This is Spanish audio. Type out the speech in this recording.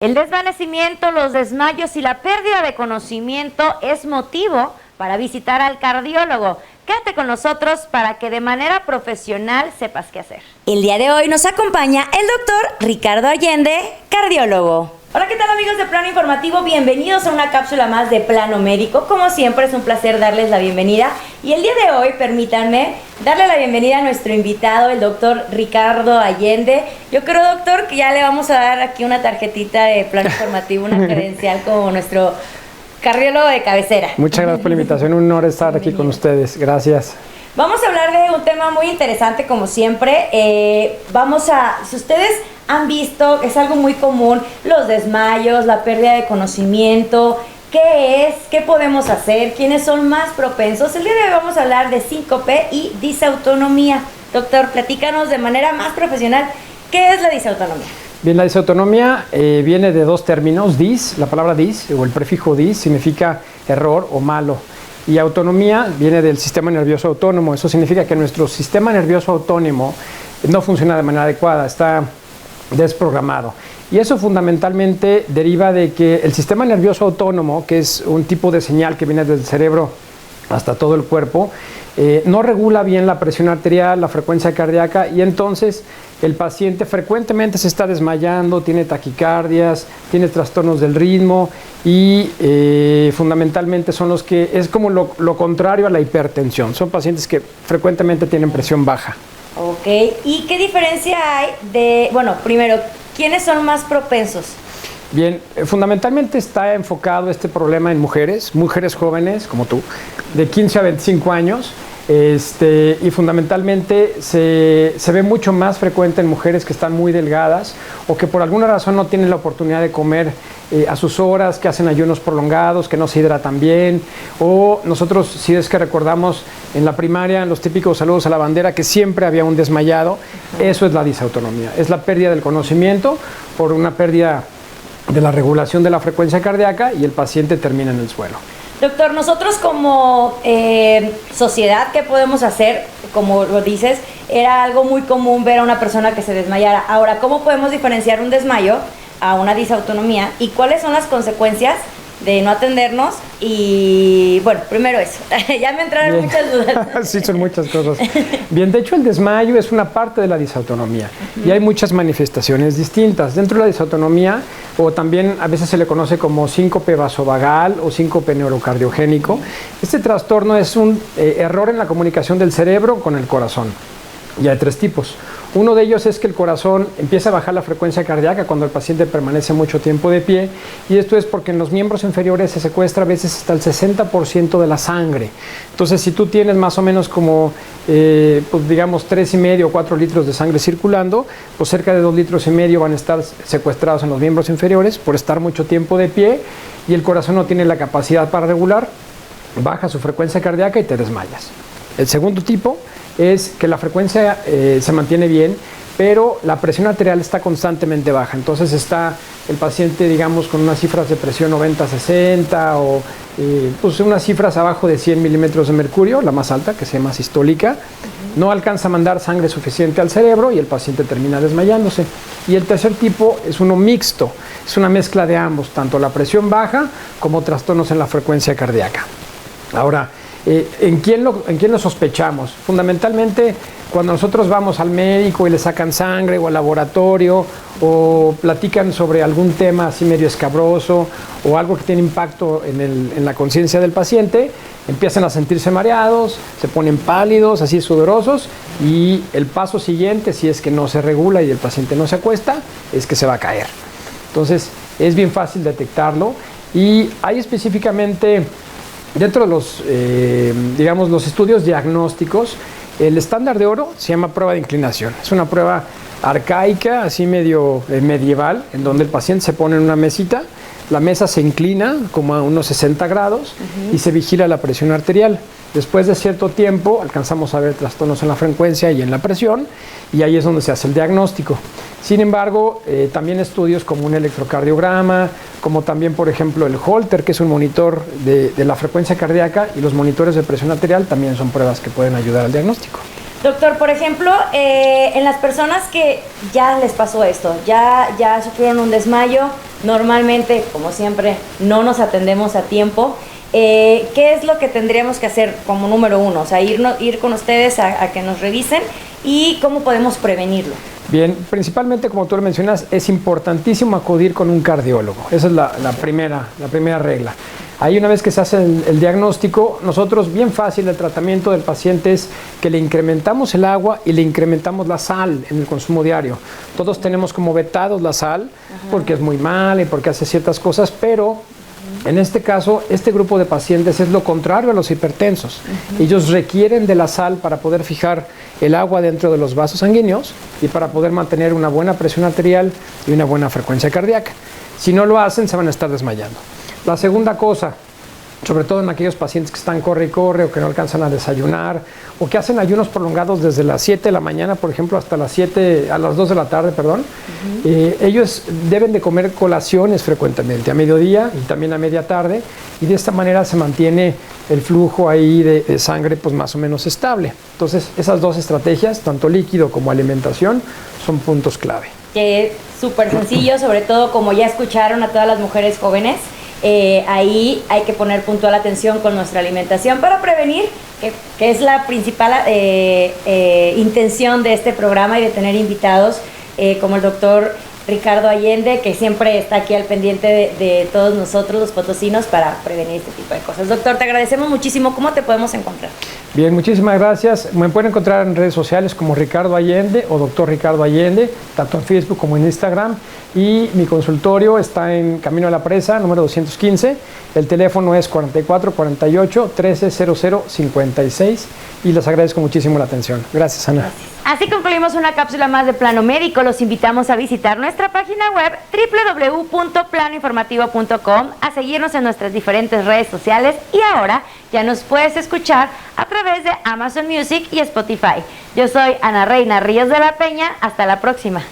El desvanecimiento, los desmayos y la pérdida de conocimiento es motivo para visitar al cardiólogo. Quédate con nosotros para que de manera profesional sepas qué hacer. El día de hoy nos acompaña el doctor Ricardo Allende, cardiólogo. Hola, ¿qué tal amigos de Plano Informativo? Bienvenidos a una cápsula más de Plano Médico. Como siempre es un placer darles la bienvenida y el día de hoy permítanme darle la bienvenida a nuestro invitado, el doctor Ricardo Allende. Yo creo, doctor, que ya le vamos a dar aquí una tarjetita de Plano Informativo, una credencial como nuestro cardiólogo de cabecera. Muchas gracias por la invitación, un honor estar aquí con ustedes, gracias. Vamos a hablar de un tema muy interesante como siempre. Si ustedes han visto, es algo muy común, los desmayos, la pérdida de conocimiento. ¿Qué es? ¿Qué podemos hacer? ¿Quiénes son más propensos? El día de hoy vamos a hablar de síncope y disautonomía. Doctor, platícanos de manera más profesional, ¿qué es la disautonomía? Bien, la disautonomía viene de dos términos, dis, la palabra dis o el prefijo dis significa error o malo. Y autonomía viene del sistema nervioso autónomo. Eso significa que nuestro sistema nervioso autónomo no funciona de manera adecuada, está desprogramado. Y eso fundamentalmente deriva de que el sistema nervioso autónomo, que es un tipo de señal que viene desde el cerebro hasta todo el cuerpo, no regula bien la presión arterial, la frecuencia cardíaca, y entonces el paciente frecuentemente se está desmayando, tiene taquicardias, tiene trastornos del ritmo y fundamentalmente son los que es como lo contrario a la hipertensión. Son pacientes que frecuentemente tienen presión baja. Ok, ¿y qué diferencia hay de, primero, quiénes son más propensos? Bien, fundamentalmente está enfocado este problema en mujeres jóvenes como tú, de 15 a 25 años, y fundamentalmente se ve mucho más frecuente en mujeres que están muy delgadas o que por alguna razón no tienen la oportunidad de comer a sus horas, que hacen ayunos prolongados, que no se hidratan bien, o nosotros, si es que recordamos en la primaria, en los típicos saludos a la bandera, que siempre había un desmayado. Eso es la disautonomía, es la pérdida del conocimiento por una pérdida de la regulación de la frecuencia cardíaca y el paciente termina en el suelo. Doctor, nosotros como sociedad, ¿qué podemos hacer? Como lo dices, era algo muy común ver a una persona que se desmayara. Ahora, ¿cómo podemos diferenciar un desmayo a una disautonomía? ¿Y cuáles son las consecuencias de no atendernos? Y bueno, primero eso. Ya me entraron muchas dudas. Sí, son muchas cosas. Bien, de hecho el desmayo es una parte de la disautonomía y hay muchas manifestaciones distintas. Dentro de la disautonomía, o también a veces se le conoce como síncope vasovagal o síncope neurocardiogénico, este trastorno es un error en la comunicación del cerebro con el corazón. Y hay tres tipos. Uno de ellos es que el corazón empieza a bajar la frecuencia cardíaca cuando el paciente permanece mucho tiempo de pie, y esto es porque en los miembros inferiores se secuestra a veces hasta el 60% de la sangre. Entonces, si tú tienes más o menos como, digamos, 3,5 o 4 litros de sangre circulando, pues cerca de 2,5 litros van a estar secuestrados en los miembros inferiores por estar mucho tiempo de pie, y el corazón no tiene la capacidad para regular, baja su frecuencia cardíaca y te desmayas. El segundo tipo es que la frecuencia se mantiene bien, pero la presión arterial está constantemente baja. Entonces está el paciente, digamos, con unas cifras de presión 90-60 o pues unas cifras abajo de 100 milímetros de mercurio, la más alta, que se llama sistólica. No alcanza a mandar sangre suficiente al cerebro y el paciente termina desmayándose. Y el tercer tipo es uno mixto, es una mezcla de ambos, tanto la presión baja como trastornos en la frecuencia cardíaca. Ahora, ¿en quién lo sospechamos? Fundamentalmente cuando nosotros vamos al médico y le sacan sangre o al laboratorio o platican sobre algún tema así medio escabroso o algo que tiene impacto en la conciencia del paciente, empiezan a sentirse mareados, se ponen pálidos, así sudorosos, y el paso siguiente, si es que no se regula y el paciente no se acuesta, es que se va a caer. Entonces es bien fácil detectarlo, y hay específicamente dentro de los estudios diagnósticos, el estándar de oro se llama prueba de inclinación. Es una prueba arcaica, así medio medieval, en donde el paciente se pone en una mesita, la mesa se inclina como a unos 60 grados y se vigila la presión arterial. Después de cierto tiempo alcanzamos a ver trastornos en la frecuencia y en la presión, y ahí es donde se hace el diagnóstico. Sin embargo, también estudios como un electrocardiograma, como también, por ejemplo, el Holter, que es un monitor de la frecuencia cardíaca, y los monitores de presión arterial también son pruebas que pueden ayudar al diagnóstico. Doctor, por ejemplo, en las personas que ya les pasó esto, ya sufrieron un desmayo, normalmente, como siempre, no nos atendemos a tiempo. ¿Qué es lo que tendríamos que hacer como número uno? O sea, ir con ustedes a que nos revisen y cómo podemos prevenirlo. Bien, principalmente como tú lo mencionas, es importantísimo acudir con un cardiólogo. Esa es la primera regla. Ahí una vez que se hace el diagnóstico, nosotros bien fácil el tratamiento del paciente es que le incrementamos el agua y le incrementamos la sal en el consumo diario. Todos tenemos como vetados la sal porque es muy mala y porque hace ciertas cosas, pero en este caso, este grupo de pacientes es lo contrario a los hipertensos. Ellos requieren de la sal para poder fijar el agua dentro de los vasos sanguíneos y para poder mantener una buena presión arterial y una buena frecuencia cardíaca. Si no lo hacen, se van a estar desmayando. La segunda cosa, sobre todo en aquellos pacientes que están corre y corre o que no alcanzan a desayunar o que hacen ayunos prolongados desde las 7 de la mañana, por ejemplo, hasta las 2 de la tarde, perdón, ellos deben de comer colaciones frecuentemente, a mediodía y también a media tarde, y de esta manera se mantiene el flujo ahí de sangre pues más o menos estable. Entonces, esas dos estrategias, tanto líquido como alimentación, son puntos clave. Que es súper sencillo, sobre todo como ya escucharon a todas las mujeres jóvenes, ahí hay que poner puntual atención con nuestra alimentación para prevenir, que es la principal intención de este programa y de tener invitados como el doctor Ricardo Allende, que siempre está aquí al pendiente de todos nosotros los potosinos para prevenir este tipo de cosas. Doctor, te agradecemos muchísimo. ¿Cómo te podemos encontrar? Bien, muchísimas gracias. Me pueden encontrar en redes sociales como Ricardo Allende o Doctor Ricardo Allende, tanto en Facebook como en Instagram. Y mi consultorio está en Camino a la Presa, número 215. El teléfono es 4448-130056 y les agradezco muchísimo la atención. Gracias, Ana. Gracias. Así concluimos una cápsula más de Plano Médico. Los invitamos a visitar nuestra página web www.planoinformativo.com, a seguirnos en nuestras diferentes redes sociales y ahora ya nos puedes escuchar a través de Amazon Music y Spotify. Yo soy Ana Reina Ríos de la Peña. Hasta la próxima.